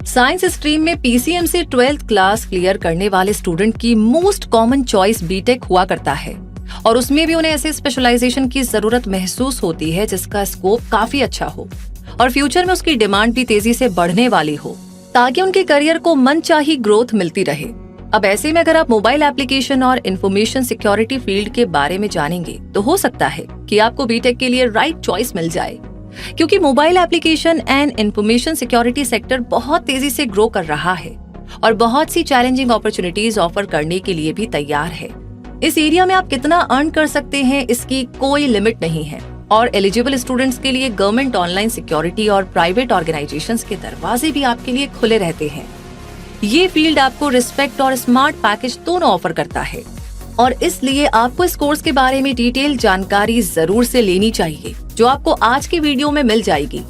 Science stream में PCM से 12th class clear करने वाले स्टूडेंट की मोस्ट कॉमन चॉइस बीटेक हुआ करता है और उसमें भी उन्हें ऐसे स्पेशलाइजेशन की जरूरत महसूस होती है जिसका स्कोप काफी अच्छा हो और फ्यूचर में उसकी डिमांड भी तेजी से बढ़ने वाली हो ताकि उनके करियर को मनचाही ग्रोथ मिलती रहे। अब ऐसे में अगर आप मोबाइल एप्लीकेशन और इंफॉर्मेशन सिक्योरिटी फील्ड के बारे में जानेंगे तो हो सकता है कि आपको बीटेक के लिए राइट चॉइस मिल जाए, क्योंकि mobile application and information security sector बहुत तेजी से ग्रो कर रहा है और बहुत सी चैलेंजिंग अपॉर्चुनिटीज ऑफर करने के लिए भी तैयार है। इस एरिया में आप कितना अर्न कर सकते हैं इसकी कोई लिमिट नहीं है और एलिजिबल स्टूडेंट्स के लिए गवर्नमेंट ऑनलाइन सिक्योरिटी और प्राइवेट ऑर्गेनाइजेशंस के दरवाजे भी आपके लिए खुले रहते हैं। ये फील्ड आपको रिस्पेक्ट और स्मार्ट पैकेज दोनों ऑफर करता है और इसलिए आपको इस कोर्स के बारे में डिटेल जानकारी जरूर से लेनी चाहिए जो आपको आज की वीडियो में मिल जाएगी।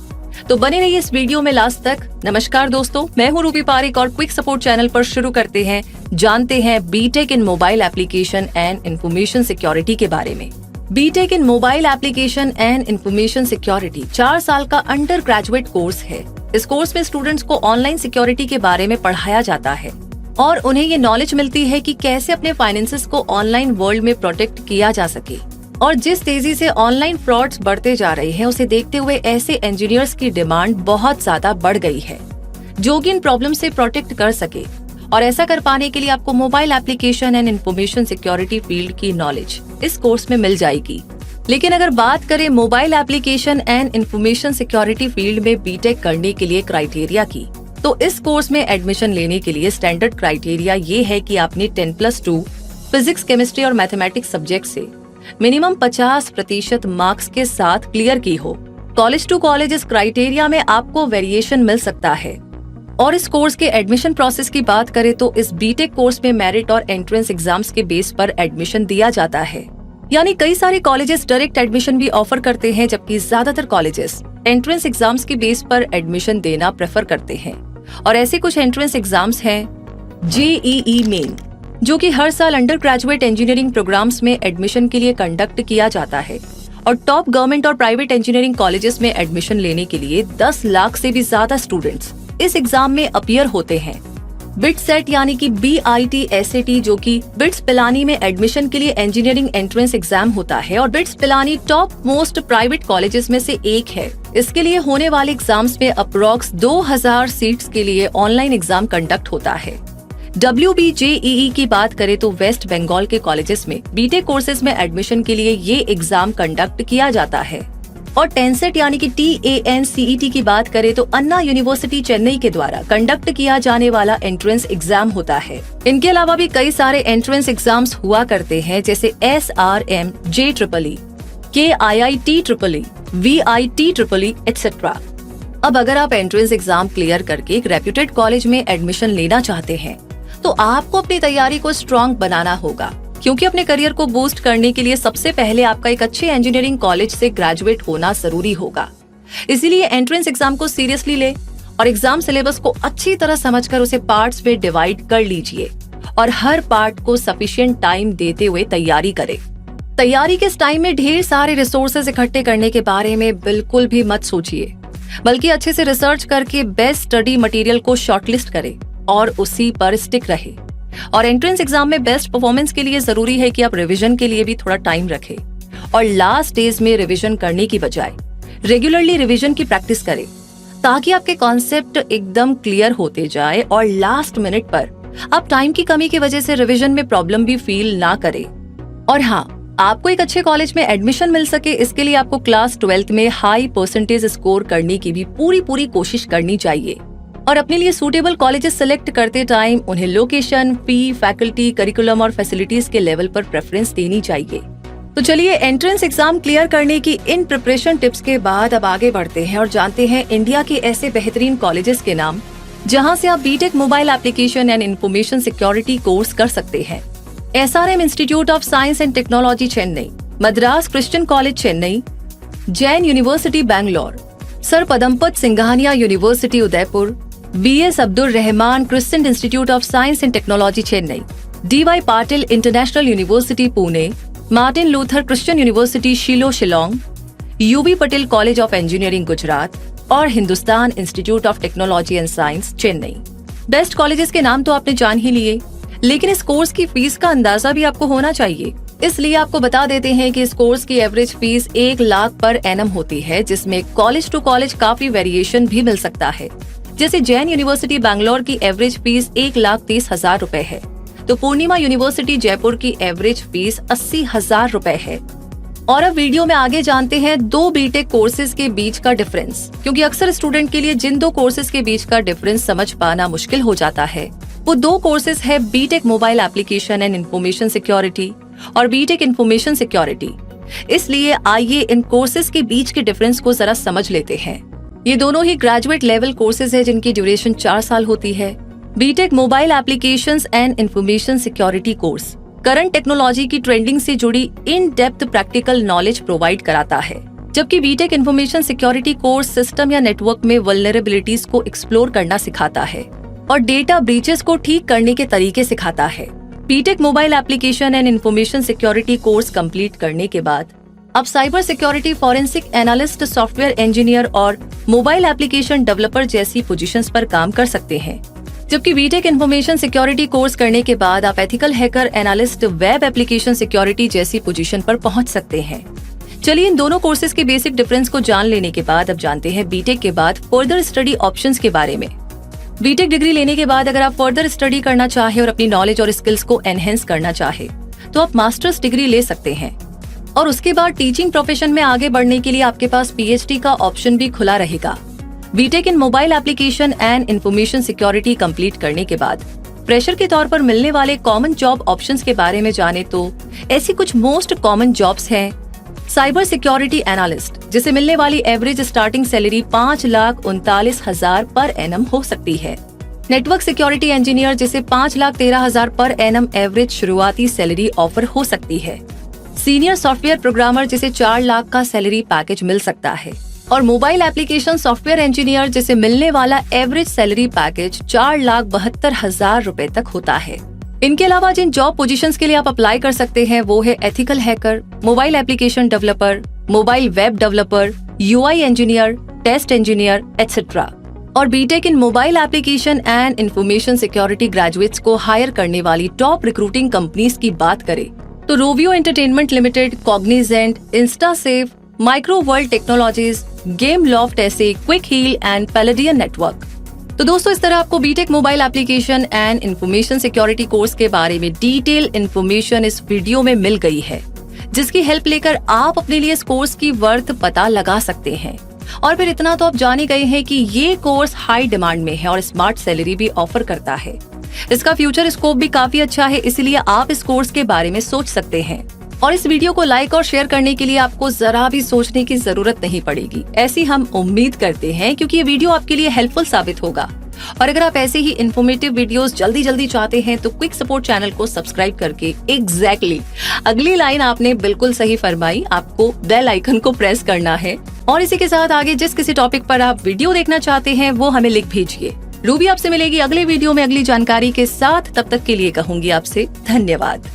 तो बने रहिए इस वीडियो में लास्ट तक। नमस्कार दोस्तों, मैं हूँ रूपी पारिक और क्विक सपोर्ट चैनल पर शुरू करते हैं, जानते हैं BTech in mobile application and information security के बारे में। BTech in mobile application and information security 4 साल का अंडर ग्रेजुएट कोर्स है। इस कोर्स में स्टूडेंट्स को ऑनलाइन सिक्योरिटी के बारे में पढ़ाया जाता है और उन्हें ये नॉलेज मिलती है कि कैसे अपने फाइनेंसेस को ऑनलाइन वर्ल्ड में प्रोटेक्ट किया जा सके। और जिस तेजी से ऑनलाइन फ्रॉड्स बढ़ते जा रहे हैं उसे देखते हुए ऐसे इंजीनियर्स की डिमांड बहुत ज्यादा बढ़ गई है जो कि इन प्रॉब्लम से प्रोटेक्ट कर सके। और ऐसा कर पाने के लिए आपको mobile application and information security field की नॉलेज इस कोर्स में मिल जाएगी। लेकिन अगर बात करें mobile application and information security field में बीटेक करने के लिए क्राइटेरिया की, तो इस कोर्स में एडमिशन लेने के लिए स्टैंडर्ड क्राइटेरिया ये है कि आपने 10+2 फिजिक्स, केमिस्ट्री और मैथमेटिक्स सब्जेक्ट से मिनिमम 50% मार्क्स के साथ क्लियर की हो। कॉलेज टू कॉलेज इस क्राइटेरिया में आपको वेरिएशन मिल सकता है। और इस कोर्स के एडमिशन प्रोसेस की बात करें तो इस बीटेक कोर्स में मेरिट और एंट्रेंस एग्जाम्स के बेस पर एडमिशन दिया जाता है। यानी कई सारे कॉलेजेस डायरेक्ट एडमिशन भी ऑफर करते हैं जबकि ज्यादातर कॉलेजेस एंट्रेंस एग्जाम्स के बेस पर एडमिशन देना प्रेफर करते हैं। और ऐसे कुछ एंट्रेंस एग्जाम्स हैं JEE मेन, जो कि हर साल अंडर ग्रेजुएट इंजीनियरिंग प्रोग्राम्स में एडमिशन के लिए कंडक्ट किया जाता है और टॉप गवर्नमेंट और प्राइवेट इंजीनियरिंग कॉलेजेस में एडमिशन लेने के लिए 10 लाख से भी ज्यादा स्टूडेंट्स इस एग्जाम में अपीयर होते हैं। बिटसेट यानी कि BIT SAT जो कि बिट्स पिलानी में एडमिशन के लिए इंजीनियरिंग एंट्रेंस एग्जाम होता है और bits Pilani top most private colleges में से एक है। इसके लिए होने वाले एग्जाम्स में अप्रोक्स 2000 सीट्स के लिए ऑनलाइन एग्जाम कंडक्ट होता है। WBJEE की बात करें तो वेस्ट बंगाल के कॉलेजेस में बीटेक कोर्सेज में एडमिशन के लिए ये एग्जाम कंडक्ट किया जाता है। और टेंसेट यानी कि TANCET की बात करें तो अन्ना यूनिवर्सिटी चेन्नई के द्वारा कंडक्ट किया जाने वाला एंट्रेंस एग्जाम होता है। इनके अलावा भी कई सारे एंट्रेंस एग्जाम्स हुआ करते हैं जैसे SRM JEEE, KIIT VIT etc। अब अगर आप एंट्रेंस एग्जाम क्लियर करके एक रेप्यूटेड कॉलेज में एडमिशन लेना चाहते हैं तो आपको अपनी तैयारी को स्ट्रॉन्ग बनाना होगा, क्योंकि अपने करियर को बूस्ट करने के लिए सबसे पहले आपका एक अच्छे इंजीनियरिंग कॉलेज से ग्रेजुएट होना जरूरी होगा। इसीलिए एंट्रेंस एग्जाम को सीरियसली ले और एग्जाम सिलेबस को अच्छी तरह समझकर उसे पार्ट्स में डिवाइड कर लीजिए और हर पार्ट को सफिशिएंट टाइम देते हुए तैयारी करें। तैयारी के इस टाइम में ढेर सारे रिसोर्सेज इकट्ठे करने के बारे में बिल्कुल भी मत सोचिए, बल्कि अच्छे से रिसर्च करके बेस्ट स्टडी मटेरियल को शॉर्टलिस्ट करें और उसी पर स्टिक रहे। और एंट्रेंस एग्जाम में बेस्ट परफॉर्मेंस के लिए जरूरी है कि आप रिवीजन के लिए भी थोड़ा टाइम रखें और लास्ट डेज में रिवीजन करने की बजाय रेगुलरली रिवीजन की प्रैक्टिस करें ताकि आपके कॉन्सेप्ट एकदम क्लियर होते जाए और लास्ट मिनट पर आप टाइम की कमी की वजह से रिवीजन में प्रॉब्लम भी फील ना करें। और हाँ, आपको एक अच्छे कॉलेज में एडमिशन मिल सके इसके लिए आपको क्लास 12th में हाई परसेंटेज स्कोर करने की भी पूरी कोशिश करनी चाहिए। और अपने लिए सूटेबल कॉलेजेस सिलेक्ट करते टाइम उन्हें लोकेशन, फी, फैकल्टी, करिकुलम और फैसिलिटीज के लेवल पर प्रेफरेंस देनी चाहिए। तो चलिए एंट्रेंस एग्जाम क्लियर करने की इन प्रिपरेशन टिप्स के बाद अब आगे बढ़ते हैं और जानते हैं इंडिया के ऐसे बेहतरीन कॉलेजेस के नाम जहां से आप B Tech mobile application and information security course कर सकते हैं। SRM institute of science and technology Chennai, Madras Christian college Chennai, Jain university Bangalore, sir Padampat Singhania university Udaipur, BS Abdul Rahman Christian institute of science and technology Chennai, DY Patil international university Pune, Martin Luther Christian university शिलो Shillong, UB Patel college of engineering Gujarat, और Hindustan institute of technology and science, Chennai. Best colleges के नाम तो आपने जान ही लिए, लेकिन इस कोर्स की फीस का अंदाजा भी आपको होना चाहिए। इसलिए आपको बता देते हैं कि इस कोर्स की average fees 1 lakh per annum होती है, जिसमें कॉलेज टू कॉलेज काफी वेरिएशन भी मिल सकता है। जैसे जैन यूनिवर्सिटी बैंगलोर की एवरेज फीस 1,30,000 रुपए है, तो पूर्णिमा यूनिवर्सिटी जयपुर की एवरेज फीस 80,000 रुपए है। और अब वीडियो में आगे जानते हैं 2 बीटेक कोर्सेज के बीच का डिफरेंस, क्योंकि अक्सर स्टूडेंट के लिए जिन 2 कोर्सेज के बीच का डिफरेंस समझ पाना मुश्किल हो जाता है, वो 2 कोर्सेज है BTech mobile application and information security और बीटेक इंफॉर्मेशन सिक्योरिटी। इसलिए आइए इन कोर्सेज के बीच के डिफरेंस को जरा समझ लेते हैं। ये दोनों ही ग्रेजुएट लेवल कोर्सेज है जिनकी ड्यूरेशन 4 साल होती है। BTech mobile applications and information security course current technology की ट्रेंडिंग से जुड़ी in depth practical knowledge provide कराता है, जबकि BTech information security course system या नेटवर्क में वल्नरेबिलिटीज को एक्सप्लोर करना सिखाता है और डेटा ब्रीचेस को ठीक करने के तरीके सिखाता है। BTech mobile application and information security course complete करने के बाद अब cyber security forensic analyst, software engineer और मोबाइल एप्लीकेशन डेवलपर जैसी पोजीशंस पर काम कर सकते हैं, जबकि बीटेक इंफॉर्मेशन सिक्योरिटी कोर्स करने के बाद आप ethical hacker, analyst, web application security जैसी पोजीशन पर पहुंच सकते हैं। चलिए इन दोनों कोर्सेज के बेसिक डिफरेंस को जान लेने के बाद अब जानते हैं बीटेक के बाद फर्दर स्टडी ऑप्शंस के बारे में। बीटेक डिग्री लेने के बाद अगर आप फर्दर स्टडी करना चाहे और अपनी नॉलेज और स्किल्स को एनहेंस करना चाहे तो आप मास्टर्स डिग्री ले सकते हैं, और उसके बाद टीचिंग प्रोफेशन में आगे बढ़ने के लिए आपके पास पीएचडी का ऑप्शन भी खुला रहेगा। BTech in mobile application and information security complete करने के बाद फ्रेशर के तौर पर मिलने वाले कॉमन जॉब ऑप्शंस के बारे में जाने तो ऐसी कुछ मोस्ट कॉमन जॉब्स हैं। साइबर सिक्योरिटी एनालिस्ट, जिसे मिलने वाली average starting salary 5,39,000 per annum हो सकती है। नेटवर्क सिक्योरिटी इंजीनियर, जिसे 5,13,000 पर एनम एवरेज शुरुआती सैलरी ऑफर हो सकती है। सीनियर सॉफ्टवेयर प्रोग्रामर, जिसे 4 लाख का सैलरी पैकेज मिल सकता है। और मोबाइल एप्लीकेशन सॉफ्टवेयर इंजीनियर, जिसे मिलने वाला एवरेज सैलरी पैकेज 4,72,000 रुपए तक होता है। इनके अलावा जिन जॉब पोजीशंस के लिए आप अप्लाई कर सकते हैं वो है ethical hacker, mobile application developer, mobile web developer, UI engineer, test engineer etcetera. और BTech in mobile application and information security graduates को हायर करने वाली टॉप रिक्रूटिंग कंपनीज की बात करें तो Rovio Entertainment Limited, Cognizant, InstaSafe, Micro World Technologies, Gameloft ऐसे, Quick Heal and Paladion network. तो दोस्तों, इस तरह आपको BTech mobile application and information security course के बारे में डिटेल इंफॉर्मेशन इस वीडियो में मिल गई है, जिसकी हेल्प लेकर आप अपने लिए इस कोर्स की वर्थ पता लगा सकते हैं। और फिर इतना तो आप जान ही गए हैं कि ये कोर्स हाई डिमांड में है और स्मार्ट सैलरी भी ऑफर करता है। इसका फ्यूचर स्कोप भी काफी अच्छा है, इसलिए आप इस कोर्स के बारे में सोच सकते हैं। और इस वीडियो को लाइक और शेयर करने के लिए आपको जरा भी सोचने की जरूरत नहीं पड़ेगी, ऐसी हम उम्मीद करते हैं, क्योंकि ये वीडियो आपके लिए हेल्पफुल साबित होगा। और अगर आप ऐसे ही इन्फॉर्मेटिव वीडियोस जल्दी चाहते हैं तो क्विक सपोर्ट चैनल को सब्सक्राइब करके एग्जैक्टली अगली लाइन आपने बिल्कुल सही फरमाई, आपको बेल आइकन को प्रेस करना है। और इसी के साथ आगे जिस किसी टॉपिक पर आप वीडियो देखना चाहते हैं वो हमें लिख भेजिए। रूबी आपसे मिलेगी अगले वीडियो में अगली जानकारी के साथ। तब तक के लिए कहूंगी आपसे धन्यवाद।